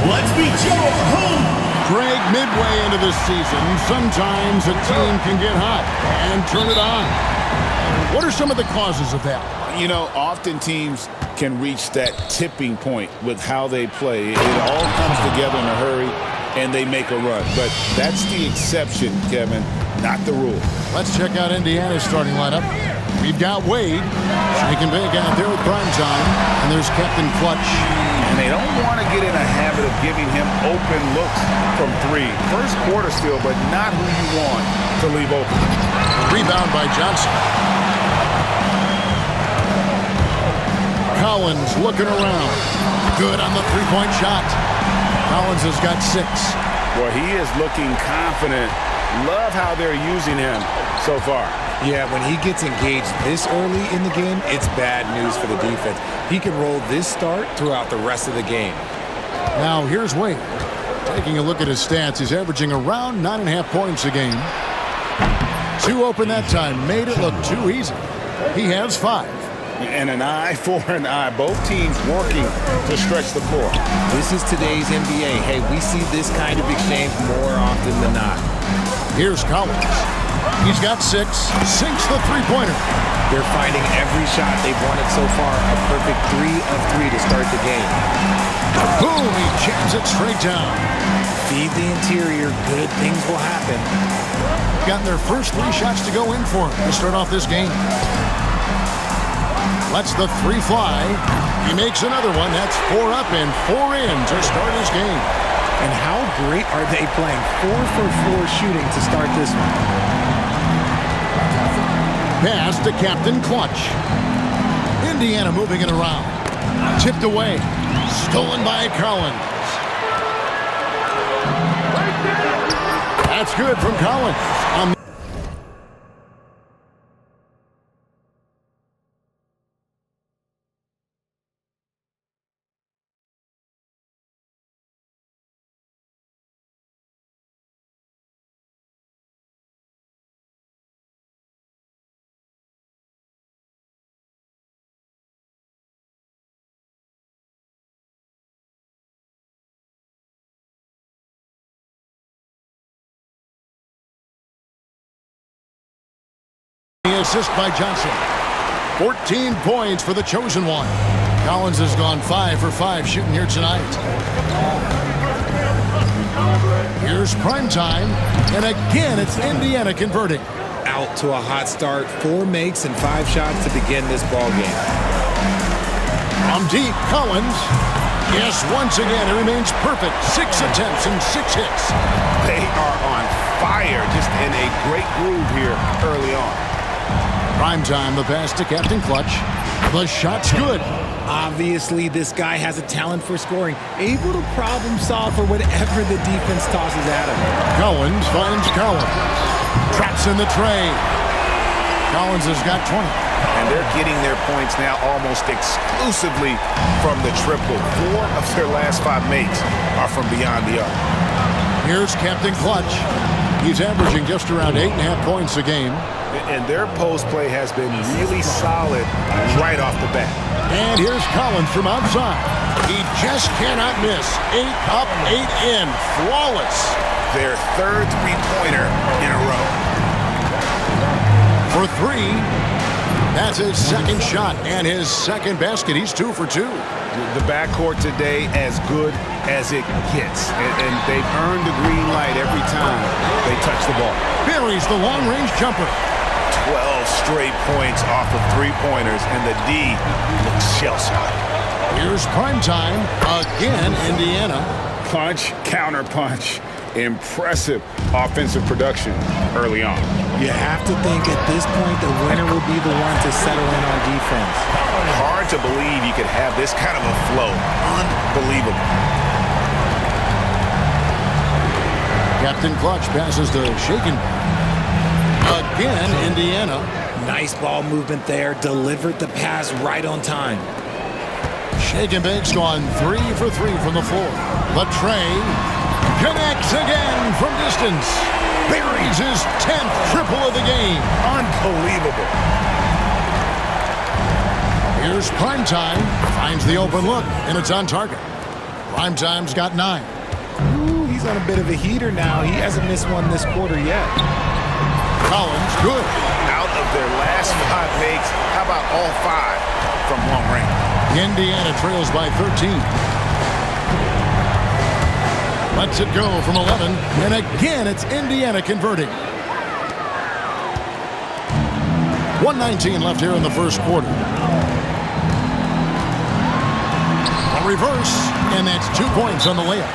Let's meet your home. Greg, midway into this season, sometimes a team can get hot and turn it on. What are some of the causes of that? You know, often teams can reach that tipping point with how they play. It all comes together in a hurry, and they make a run. But that's the exception, Kevin, not the rule. Let's check out Indiana's starting lineup. We've got Wade, shaking big out there with prime time, and there's Captain Clutch. And they don't want to get in a habit of giving him open looks from three. First quarter still, but not who you want to leave open. Rebound by Johnson. Collins looking around. Good on the three-point shot. Collins has got 6. Well, he is looking confident. Love how they're using him so far. Yeah, when he gets engaged this early in the game, it's bad news for the defense. He can roll this start throughout the rest of the game. Now here's Wade. Taking a look at his stats, he's averaging around 9.5 points a game. 2 open that time, made it look too easy. He has 5. And an eye for an eye. Both teams working to stretch the floor. This is today's NBA. Hey, we see this kind of exchange more often than not. Here's Collins. He's got 6. Sinks the three-pointer. They're finding every shot they've wanted so far. A perfect 3 of 3 to start the game. Boom! He jams it straight down. Feed the interior. Good things will happen. Gotten their first 3 shots to go in for him to start off this game. Lets the 3 fly. He makes another one. That's 4 up and 4 in to start his game. And how great are they playing? 4 for 4 shooting to start this one. Pass to Captain Clutch. Indiana moving it around. Tipped away. Stolen by Collins. That's good from Collins. Assist by Johnson. 14 points for the chosen one. Collins has gone 5 for 5 shooting here tonight. Here's prime time, and again it's Indiana converting. Out to a hot start. 4 makes and 5 shots to begin this ball game. From deep, Collins. Yes, once again it remains perfect. 6 attempts and 6 hits. They are on fire, just in a great groove here early on. Prime time, the pass to Captain Clutch. The shot's good. Obviously, this guy has a talent for scoring, able to problem solve for whatever the defense tosses at him. Collins finds Collins. Traps in the tray. Collins has got 20. And they're getting their points now almost exclusively from the triple. 4 of their last 5 makes are from beyond the arc. Here's Captain Clutch. He's averaging just around 8.5 points a game. And their post play has been really solid right off the bat. And here's Collins from outside. He just cannot miss. 8 up, 8 in. Flawless. Their 3rd three-pointer in a row. For 3. That's his 2nd shot and his 2nd basket. He's 2 for 2. The backcourt today as good as it gets. And they've earned the green light every time they touch the ball. Buries the long-range jumper. 12 straight points off of 3-pointers, and the D looks shell-shocked. Here's prime time. Again, Indiana. Punch, counter punch. Impressive offensive production early on. You have to think at this point the winner will be the one to settle in on defense. Hard to believe you could have this kind of a flow. Unbelievable. Captain Clutch passes to Shaken. Again, Indiana. Nice ball movement there. Delivered the pass right on time. Shaken Bake's gone 3 for 3 from the floor. Latray connects again from distance. Buries his 10th triple of the game. Unbelievable. Here's prime time. Finds the open look, and it's on target. Primetime's got 9. Ooh, he's on a bit of a heater now. He hasn't missed one this quarter yet. Collins, good. Out of their last 5 makes, how about all 5 from long range? Indiana trails by 13. Lets it go from 11. And again, it's Indiana converting. 1:19 left here in the first quarter. A reverse, and that's 2 points on the layup.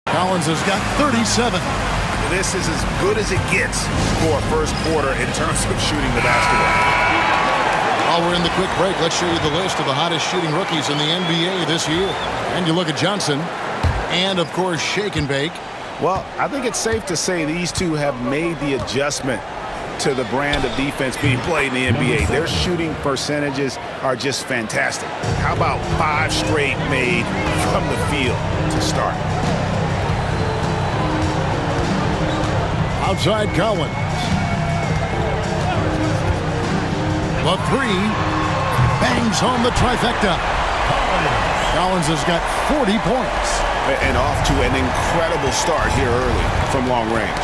Collins has got 37. This is as good as it gets for a first quarter in terms of shooting the basketball. While we're in the quick break, let's show you the list of the hottest shooting rookies in the NBA this year. And you look at Johnson and, of course, Shake and Bake. Well, I think it's safe to say these two have made the adjustment to the brand of defense being played in the NBA. Their shooting percentages are just fantastic. How about 5 straight made from the field to start? Outside Collins. The 3 bangs home the trifecta. Collins has got 40 points. And off to an incredible start here early from long range.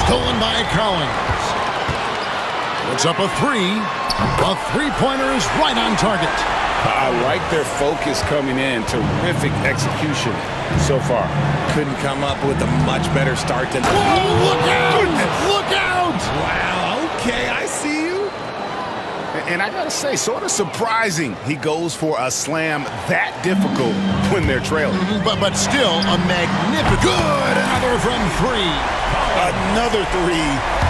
Stolen by Collins. Puts up a 3. A three-pointer is right on target. I like their focus coming in. Terrific execution so far. Couldn't come up with a much better start than... Whoa, look out! Look out! Wow, okay, I see you. And I gotta say, sort of surprising he goes for a slam that difficult when they're trailing. But still a magnificent... Good! Another from 3. Another 3.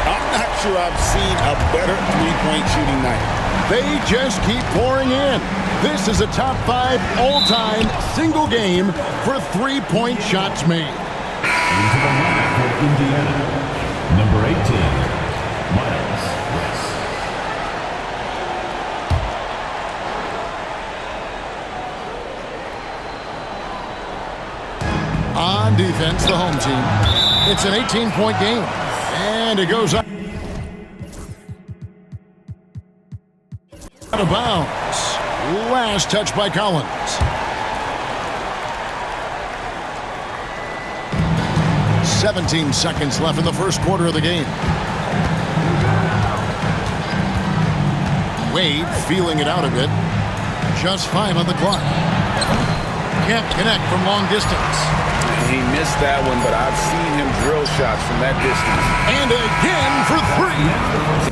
I'm not sure I've seen a better three-point shooting night. They just keep pouring in. This is a top 5 all-time single game for three-point shots made. Into the lineup for Indiana, number 18, Miles West. On defense, the home team. It's an 18-point game. And it goes up. Out of bounds. Last touch by Collins. "17 seconds left in the first quarter of the game. Wade feeling it out a bit. Just 5 on the clock. Can't connect from long distance. He missed that one, but I've seen him drill shots from that distance. And again for 3.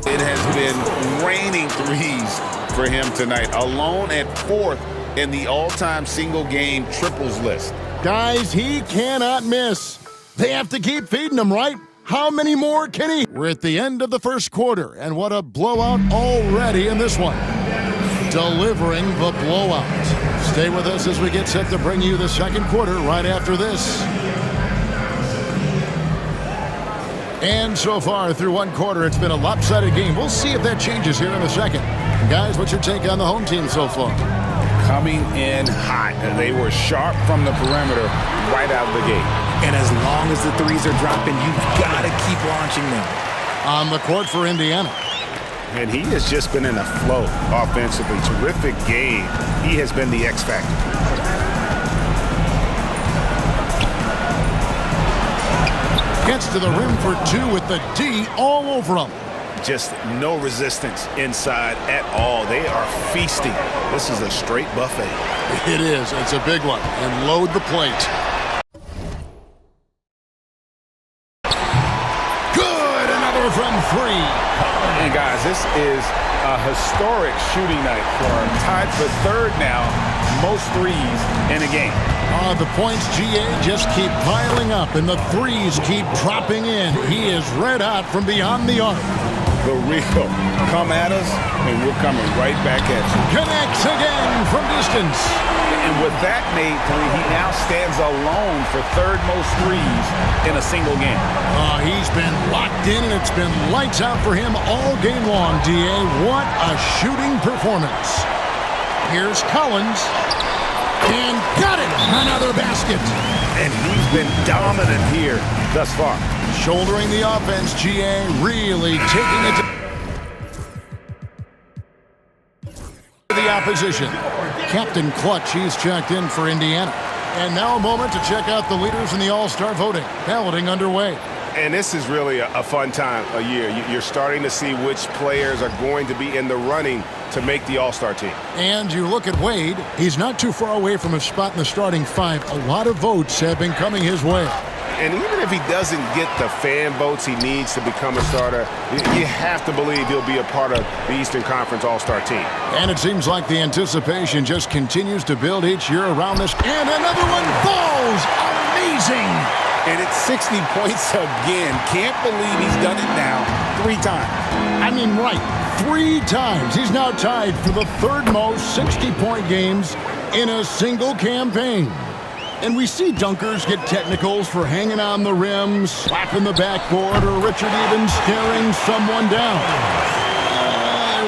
It has been raining threes for him tonight, alone at 4th in the all-time single-game triples list. Guys, he cannot miss. They have to keep feeding him, right? How many more can he? We're at the end of the first quarter, and what a blowout already in this one. Delivering the blowout. Stay with us as we get set to bring you the second quarter right after this. And so far through one quarter, it's been a lopsided game. We'll see if that changes here in a second. Guys, what's your take on the home team so far? Coming in hot, and they were sharp from the perimeter right out of the gate. And as long as the threes are dropping, you've got to keep launching them. On the court for Indiana. And he has just been in a flow offensively. Terrific game. He has been the X factor. Gets to the rim for 2 with the D all over him. Just no resistance inside at all. They are feasting. This is a straight buffet. It is. It's a big one. And load the plate. Good. Another from 3. And guys, this is a historic shooting night for him. Tied for 3rd now. Most threes in a game. The points, GA, just keep piling up, and the threes keep dropping in. He is red hot from beyond the arc. the real. Come at us, and we're coming right back at you. Connects again from distance. And with that made three, he now stands alone for third most threes in a single game. He's been locked in, and it's been lights out for him all game long, D.A. What a shooting performance. Here's Collins. And got it! Another basket. And he's been dominant here thus far. Shouldering the offense, G.A. really taking it to the opposition. Captain Clutch, he's checked in for Indiana. And now a moment to check out the leaders in the All-Star voting. Balloting underway. And this is really a fun time of year. You're starting to see which players are going to be in the running to make the All-Star team. And you look at Wade, he's not too far away from a spot in the starting five. A lot of votes have been coming his way. And even if he doesn't get the fan votes he needs to become a starter, you have to believe he'll be a part of the Eastern Conference All-Star team. And it seems like the anticipation just continues to build each year around this. And another one falls! Amazing! And it's 60 points again. Can't believe he's done it now 3 times. I mean, right, 3 times. He's now tied for the third most 60-point games in a single campaign. And we see dunkers get technicals for hanging on the rim, slapping the backboard, or Richard even staring someone down.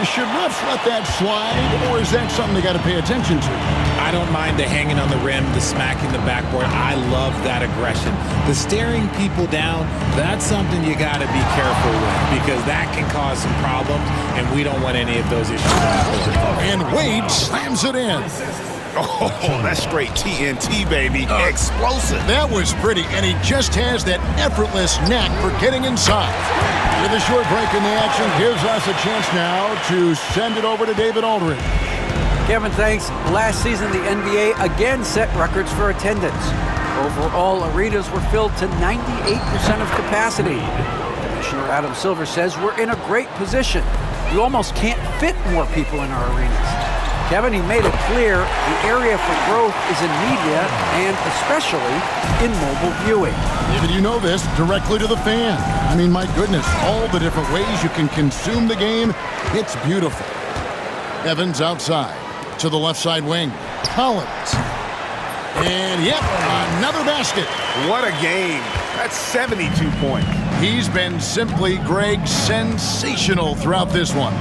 Should refs let that slide, or is that something they got to pay attention to? I don't mind the hanging on the rim, the smacking the backboard. I love that aggression. The staring people down, that's something you got to be careful with because that can cause some problems, and we don't want any of those issues on the court. And Wade slams it in. Oh, that's straight TNT, baby. Explosive. That was pretty, and he just has that effortless knack for getting inside. With a short break in the action, gives us a chance now to send it over to David Aldridge. Kevin, thanks. Last season, the NBA again set records for attendance. Overall, arenas were filled to 98% of capacity. Commissioner Adam Silver says we're in a great position. You almost can't fit more people in our arenas. Kevin, he made it clear the area for growth is in media and especially in mobile viewing. David, you know this, directly to the fan. I mean, my goodness, all the different ways you can consume the game, it's beautiful. Evans outside to the left side wing. Collins. And yep, another basket. What a game. That's 72 points. He's been simply, Greg, sensational throughout this one.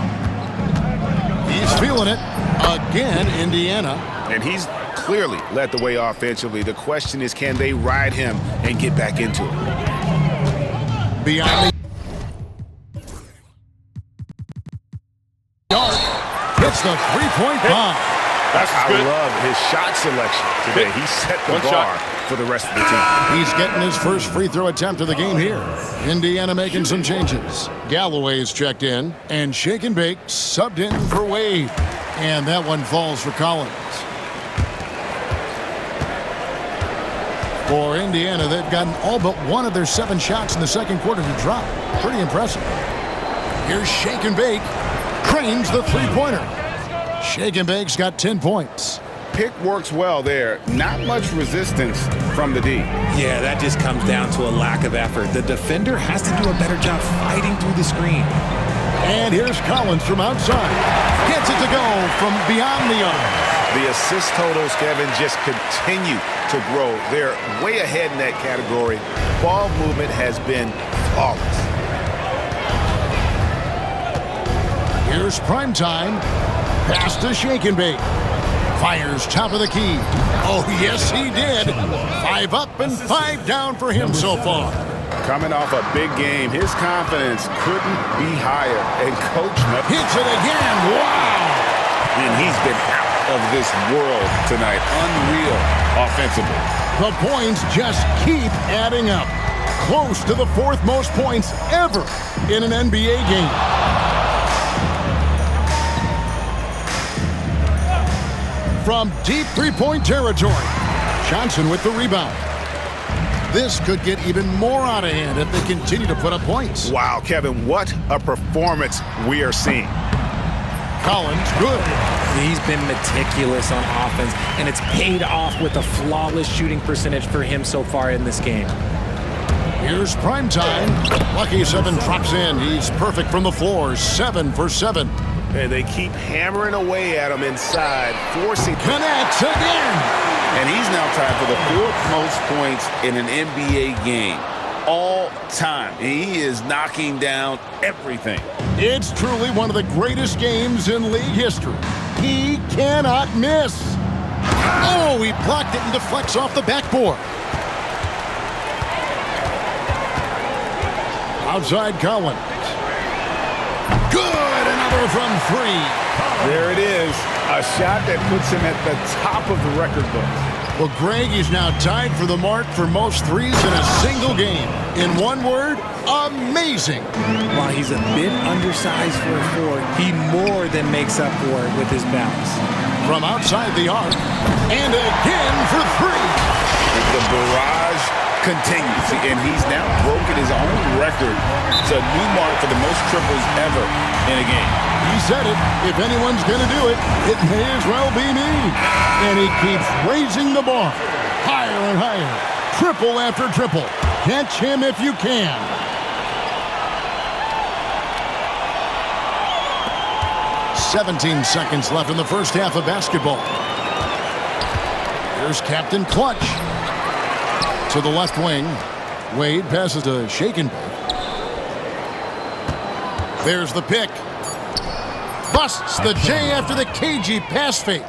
He's feeling it. Again, Indiana. And he's clearly led the way offensively. The question is, can they ride him and get back into it? Beyond the arc. Hits the three-point bomb. I love his shot selection today. He set the bar for the rest of the team. He's getting his first free throw attempt of the game here. Indiana making some changes. Galloway's checked in, and Shake and Bake subbed in for Wade. And that one falls for Collins. For Indiana, they've gotten all but one of their 7 shots in the second quarter to drop. Pretty impressive. Here's Shake and Bake. Cranes the three-pointer. Shake and Bake's got 10 points. Pick works well there. Not much resistance from the D. Yeah, that just comes down to a lack of effort. The defender has to do a better job fighting through the screen. And here's Collins from outside. Gets it to go from beyond the arc. The assist totals, Kevin, just continue to grow. They're way ahead in that category. Ball movement has been flawless. Here's primetime. Pass to Shake and Bake. Fires top of the key. Oh, yes, he did. 5 up and 5 down for him so far. Coming off a big game, his confidence couldn't be higher. And Coach hits it again. Wow. And he's been out of this world tonight. Unreal offensively. The points just keep adding up. Close to the 4th most points ever in an NBA game. From deep three-point territory, Johnson with the rebound. This could get even more out of hand if they continue to put up points. Wow, Kevin, what a performance we are seeing. Collins, good. He's been meticulous on offense, and it's paid off with a flawless shooting percentage for him so far in this game. Here's prime time. Lucky 7 drops in. He's perfect from the floor. 7 for 7. And they keep hammering away at him inside, forcing. Connects again. And he's now tied for the 4th most points in an NBA game all time. He is knocking down everything. It's truly one of the greatest games in league history. He cannot miss. Oh, he blocked it and deflects off the backboard. Outside Collins. Good, another from 3. There it is, a shot that puts him at the top of the record books. Well, Greg is now tied for the mark for most threes in a single game. In one word, amazing. While he's a bit undersized for a forward, he more than makes up for it with his bounce. From outside the arc, and again for 3. The barrage continues, and he's now broken his own record. It's a new mark for the most triples ever in a game. He said it. If anyone's going to do it, it may as well be me. And he keeps raising the bar. Higher and higher. Triple after triple. Catch him if you can. "17 seconds left in the first half of basketball. Here's Captain Clutch. To the left wing. Wade passes to Shaken. There's the pick. Busts the J after the cagey pass fake.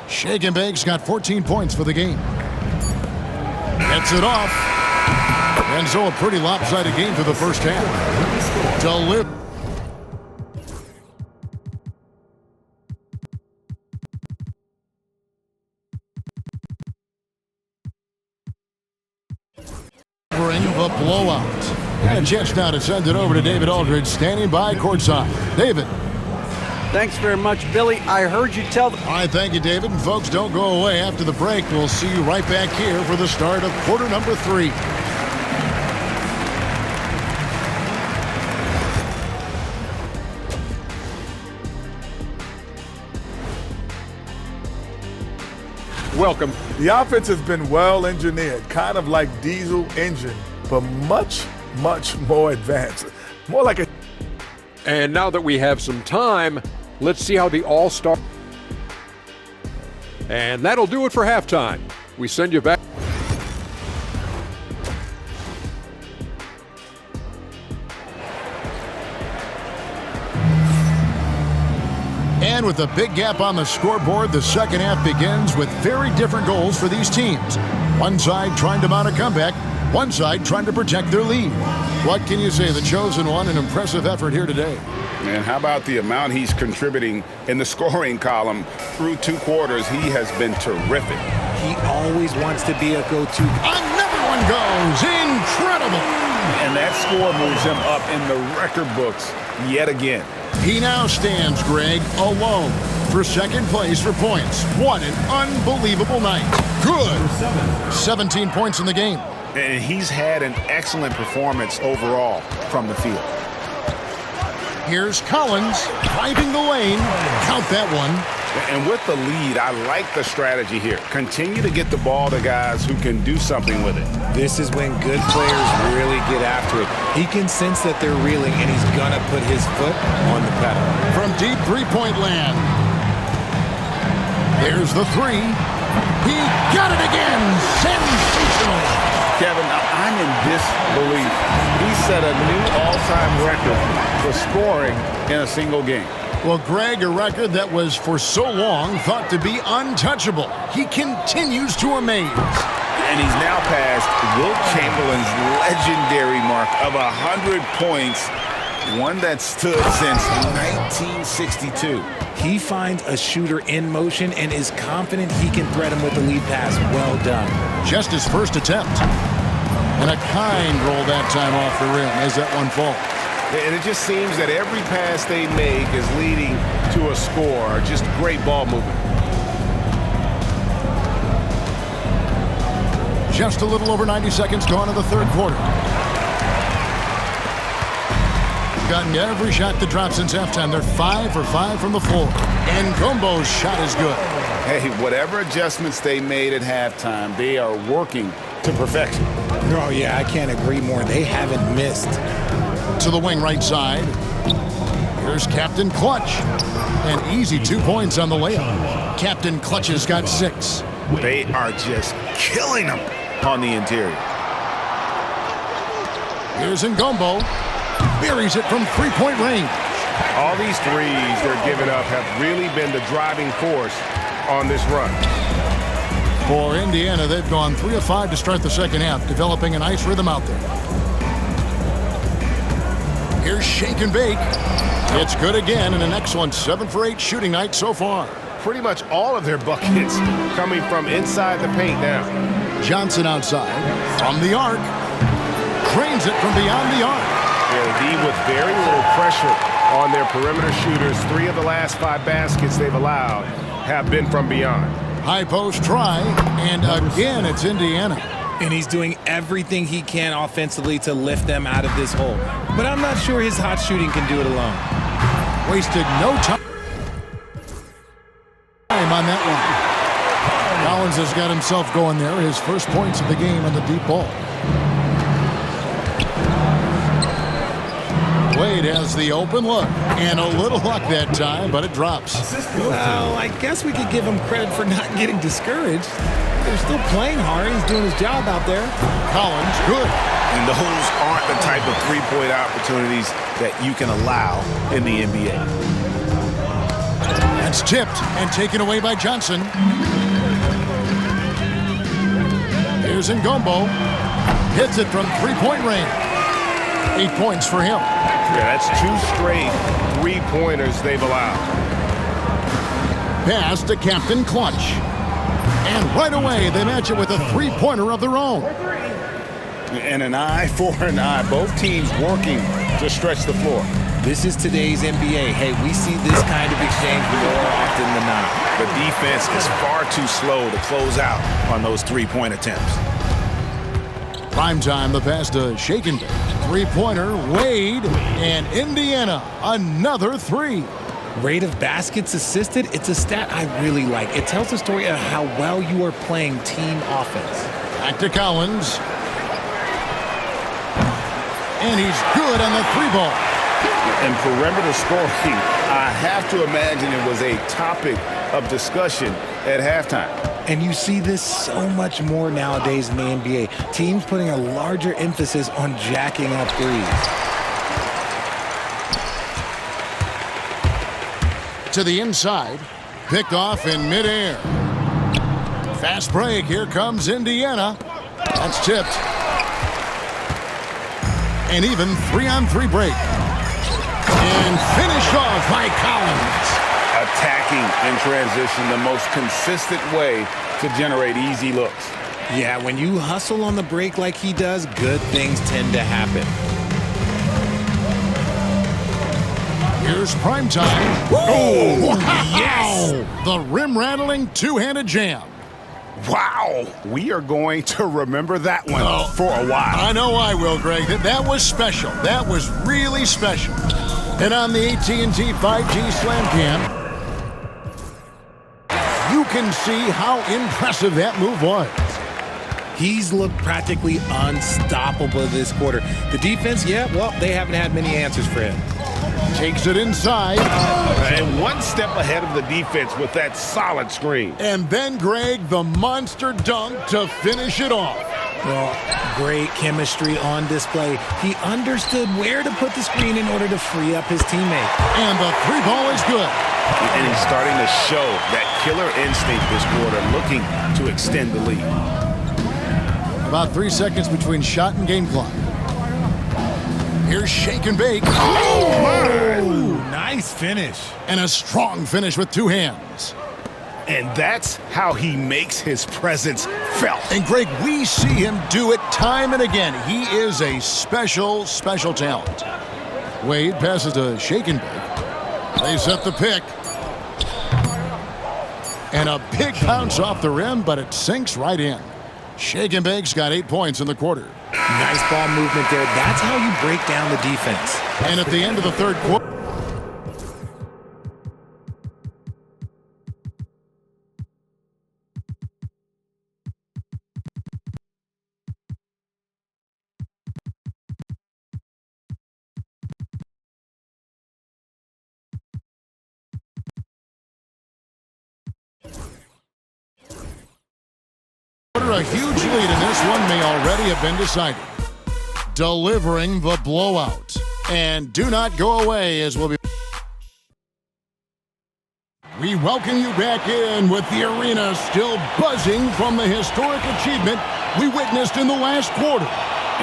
Shakenbake's got 14 points for the game. Gets it off. And so a pretty lopsided game for the first half. Delivers. The blowout. And a chance now to send it over to David Aldridge, standing by courtside. David. Thanks very much, Billy. I heard you tell All right, thank you, David. And folks, don't go away. After the break, we'll see you right back here for the start of quarter number 3. Welcome. The offense has been well engineered, kind of like diesel engine, but much, much more advanced. More like a... And now that we have some time, let's see how the All-Star... And that'll do it for halftime. We send you back... And with a big gap on the scoreboard, the second half begins with very different goals for these teams. One side trying to mount a comeback, one side trying to protect their lead. What can you say? The chosen one, an impressive effort here today. And how about the amount he's contributing in the scoring column through 2 quarters? He has been terrific. He always wants to be a go-to. Another one goes. Incredible. And that score moves him up in the record books yet again. He now stands, Greg, alone for second place for points. What an unbelievable night. Good. 17 points in the game. And he's had an excellent performance overall from the field. Here's Collins driving the lane. Count that one. And with the lead, I like the strategy here. Continue to get the ball to guys who can do something with it. This is when good players really get after it. He can sense that they're reeling, and he's going to put his foot on the pedal. From deep three-point land. There's the 3. He got it again. Sensational. Kevin, I'm in disbelief. He set a new all-time record for scoring in a single game. Well, Greg, a record that was for so long thought to be untouchable. He continues to amaze. And he's now passed Wilt Chamberlain's legendary mark of 100 points, one that stood since 1962. He finds a shooter in motion and is confident he can thread him with the lead pass. Well done. Just his first attempt. And a kind roll that time off the rim as that one falls. And it just seems that every pass they make is leading to a score. Just great ball movement. Just a little over 90 seconds gone in the third quarter. Gotten every shot that dropped since halftime. They're 5 for 5 from the floor. And Gombo's shot is good. Hey, whatever adjustments they made at halftime, they are working to perfection. Oh, yeah, I can't agree more. They haven't missed. To the wing right side. Here's Captain Clutch. An easy 2 points on the layup. Captain Clutch has got 6. They are just killing them on the interior. Here's Ngombo. Buries it from three-point range. All these threes they're giving up have really been the driving force on this run. For Indiana, they've gone 3 of 5 to start the second half, developing a nice rhythm out there. Here's Shake and Bake. It's good again, and an excellent 7 for 8 shooting night so far. Pretty much all of their buckets coming from inside the paint now. Johnson outside from the arc. Cranes it from beyond the arc. Yeah, with very little pressure on their perimeter shooters. 3 of the last 5 baskets they've allowed have been from beyond. High post try, and again it's Indiana. And he's doing everything he can offensively to lift them out of this hole. But I'm not sure his hot shooting can do it alone. Wasted no time on that one. Collins has got himself going there. His first points of the game on the deep ball. Wade has the open look, and a little luck that time, but it drops. Well, I guess we could give him credit for not getting discouraged. They're still playing hard. He's doing his job out there. Collins, good. And those aren't the type of three-point opportunities that you can allow in the NBA. That's tipped and taken away by Johnson. Here's Ngombo. Hits it from three-point range. 8 points for him. Yeah, that's 2 straight three-pointers they've allowed. Pass to Captain Clutch. And right away, they match it with a three-pointer of their own. And an eye for an eye. Both teams working to stretch the floor. This is today's NBA. Hey, we see this kind of exchange more often than not. The defense is far too slow to close out on those three-point attempts. Prime time, the pass to Shake and Bake. Three-pointer, Wade, and Indiana, another 3. Rate of baskets assisted, it's a stat I really like. It tells the story of how well you are playing team offense. Back to Collins. And he's good on the 3-ball. And perimeter scoring, I have to imagine it was a topic of discussion at halftime. And you see this so much more nowadays in the NBA. Teams putting a larger emphasis on jacking up threes. To the inside, picked off in midair. Fast break, here comes Indiana. That's tipped. An even 3-on-3 break. And finished off by Collins. Attacking in transition, the most consistent way to generate easy looks. Yeah, when you hustle on the break like he does, good things tend to happen. Here's prime time. Oh, wow. yes! The rim-rattling two-handed jam. Wow, we are going to remember that one for a while. I know I will, Greg. That was special. That was really special. And on the AT&T 5G Slam Cam, you can see how impressive that move was. He's looked practically unstoppable this quarter. The defense, yeah, well, they haven't had many answers for him. Takes it inside. And one step ahead of the defense with that solid screen. And then, Greg, the monster dunk to finish it off. Well, great chemistry on display. He understood where to put the screen in order to free up his teammate. And the 3-ball is good. And he's starting to show that killer instinct this quarter, looking to extend the lead. About 3 seconds between shot and game clock. Here's Shake and Bake. Oh, nice finish. And a strong finish with 2 hands. And that's how he makes his presence felt. And Greg, we see him do it time and again. He is a special, special talent. Wade passes to Shake and Bake. They set the pick. And a big bounce off the rim, but it sinks right in. Shake and Bake's got 8 points in the quarter. Nice ball movement there. That's how you break down the defense. And at the end of the third quarter, a huge lead, and this one may already have been decided. Delivering the blowout. And do not go away as we'll be... We welcome you back in with the arena still buzzing from the historic achievement we witnessed in the last quarter.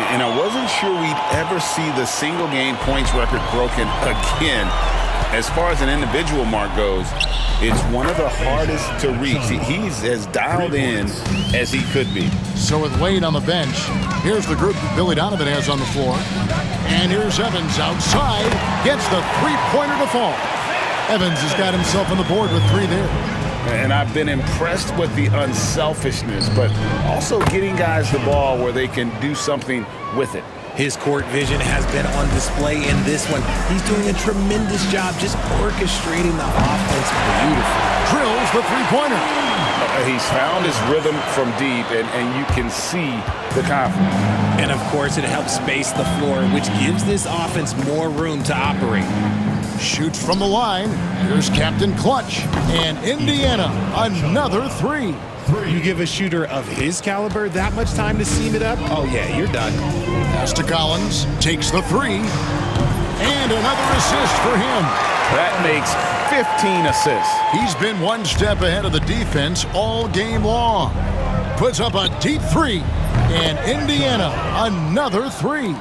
And I wasn't sure we'd ever see the single game points record broken again. As far as an individual mark goes, it's one of the hardest to reach. He's as dialed in as he could be. So with Wade on the bench, here's the group that Billy Donovan has on the floor. And here's Evans outside, gets the three-pointer to fall. Evans has got himself on the board with 3 there. And I've been impressed with the unselfishness, but also getting guys the ball where they can do something with it. His court vision has been on display in this one. He's doing a tremendous job just orchestrating the offense beautifully. Drills the three-pointer. He's found his rhythm from deep, and you can see the confidence. And, of course, it helps space the floor, which gives this offense more room to operate. Shoots from the line. Here's Captain Clutch. And Indiana, another 3. You give a shooter of his caliber that much time to seam it up? Oh, yeah, you're done. Pass to Collins. Takes the 3. And another assist for him. That makes 15 assists. He's been one step ahead of the defense all game long. Puts up a deep 3. And Indiana, another 3.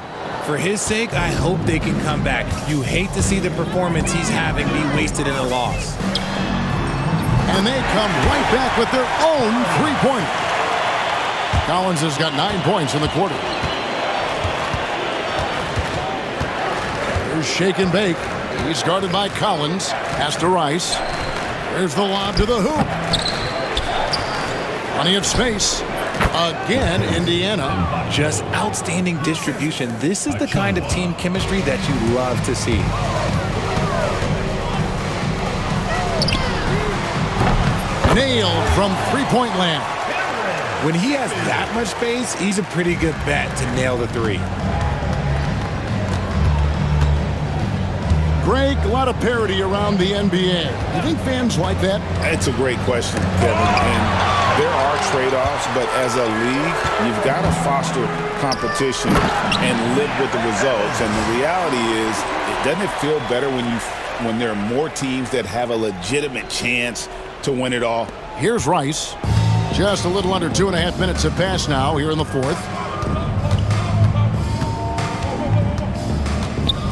For his sake, I hope they can come back. You hate to see the performance he's having be wasted in a loss. And they come right back with their own three-pointer. Collins has got 9 points in the quarter. Here's Shake and Bake. He's guarded by Collins. Pass to Rice. There's the lob to the hoop. Plenty of space. Again, Indiana. Just outstanding distribution. This is the kind of team chemistry that you love to see. Nailed from three-point land. When he has that much space, he's a pretty good bet to nail the 3. Greg, a lot of parity around the NBA. You think fans like that? It's a great question, Kevin. And there are trade-offs, but as a league, you've got to foster competition and live with the results. And the reality is, doesn't it feel better when there are more teams that have a legitimate chance to win it all? Here's Rice. Just a little under 2.5 minutes have passed now here in the 4th.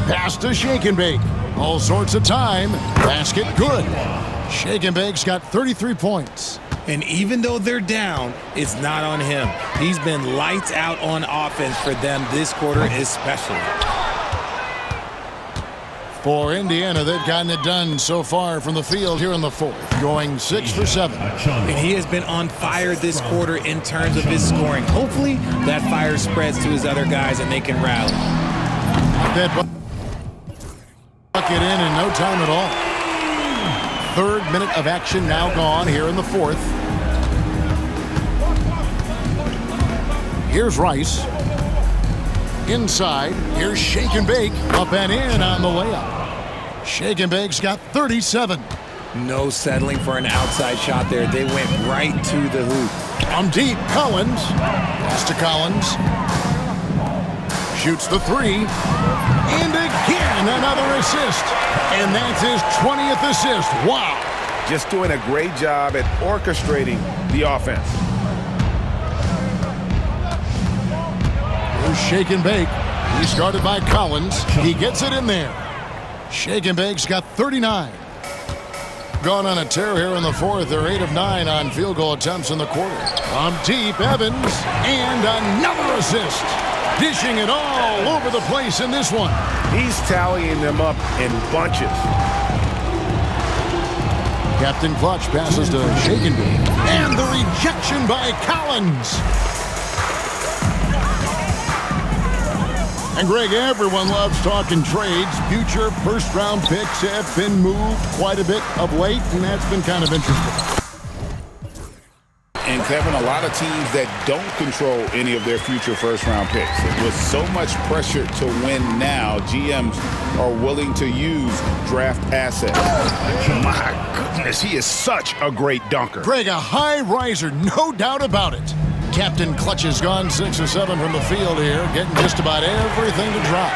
Pass to Shake and Bake. All sorts of time. Basket good. Shake and Bake's got 33 points. And even though they're down, it's not on him. He's been lights out on offense for them this quarter especially. For Indiana, they've gotten it done so far from the field here in the 4th, going 6 for 7. And he has been on fire this quarter in terms of his scoring. Hopefully, that fire spreads to his other guys and they can rally. That bucket in no time at all. 3rd minute of action now gone here in the 4th. Here's Rice. Inside, here's Shake and Bake. Up and in on the layup. Shake and Bake's got 37. No settling for an outside shot there. They went right to the hoop. From deep, Collins. Pass to Collins. Shoots the 3. And again, another assist. And that's his 20th assist. Wow. Just doing a great job at orchestrating the offense. Here's Shake and Bake. He's guarded by Collins. He gets it in there. Shake and Bake's got 39. Gone on a tear here in the 4th. They're 8 of 9 on field goal attempts in the quarter. From deep, Evans. And another assist. Dishing it all over the place in this one. He's tallying them up in bunches. Captain Clutch passes to Shake and Bake. And the rejection by Collins. And Greg, everyone loves talking trades. Future first-round picks have been moved quite a bit of late, and that's been kind of interesting. And Kevin, a lot of teams that don't control any of their future first-round picks. With so much pressure to win now, GMs are willing to use draft assets. My goodness, he is such a great dunker. Greg, a high riser, no doubt about it. Captain Clutch has gone 6 of 7 from the field here, getting just about everything to drop.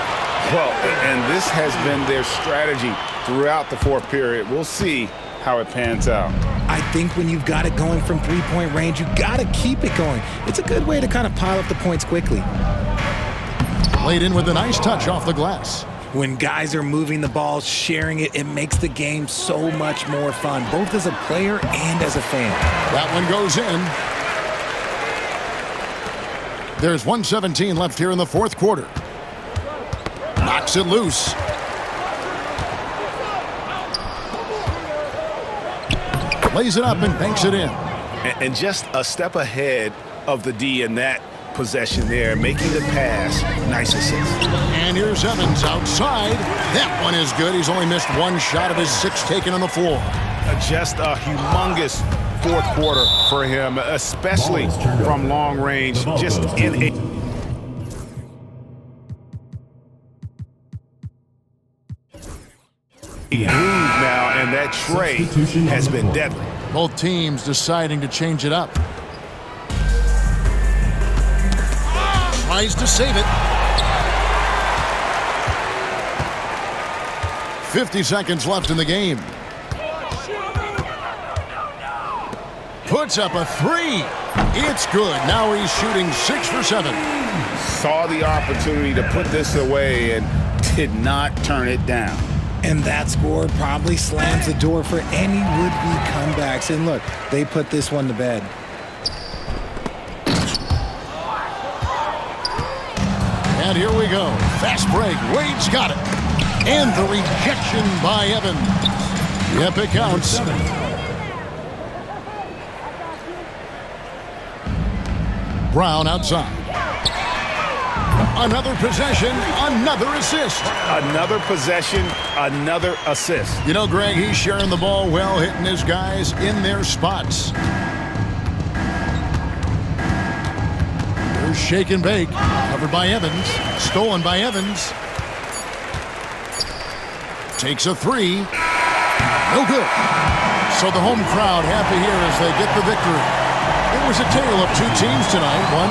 Well, and this has been their strategy throughout the fourth period. We'll see how it pans out. I think when you've got it going from three-point range, you got to keep it going. It's a good way to kind of pile up the points quickly. Played in with a nice touch off the glass. When guys are moving the ball, sharing it, it makes the game so much more fun, both as a player and as a fan. That one goes in. There's 1:17 left here in the fourth quarter. Knocks it loose. Lays it up and banks it in. And just a step ahead of the D in that possession there, making the pass. Nice assist. And here's Evans outside. That one is good. He's only missed one shot of his 6 taken on the floor. Just a humongous fourth quarter for him, especially from long range. Just in a groove now, and that trade has been deadly. Both teams deciding to change it up. Tries to save it. 50 seconds left in the game. Puts up a 3. It's good. Now he's shooting 6 for 7. Saw the opportunity to put this away and did not turn it down. And that score probably slams the door for any would-be comebacks. And look, they put this one to bed. And here we go. Fast break. Wade's got it. And the rejection by Evans. Yep, it counts. Brown outside. Another possession, another assist. Another possession, another assist. You know, Greg, he's sharing the ball well, hitting his guys in their spots. There's shake and bake. Covered by Evans. Stolen by Evans. Takes a 3. No good. So the home crowd happy here as they get the victory. It was a tale of two teams tonight. One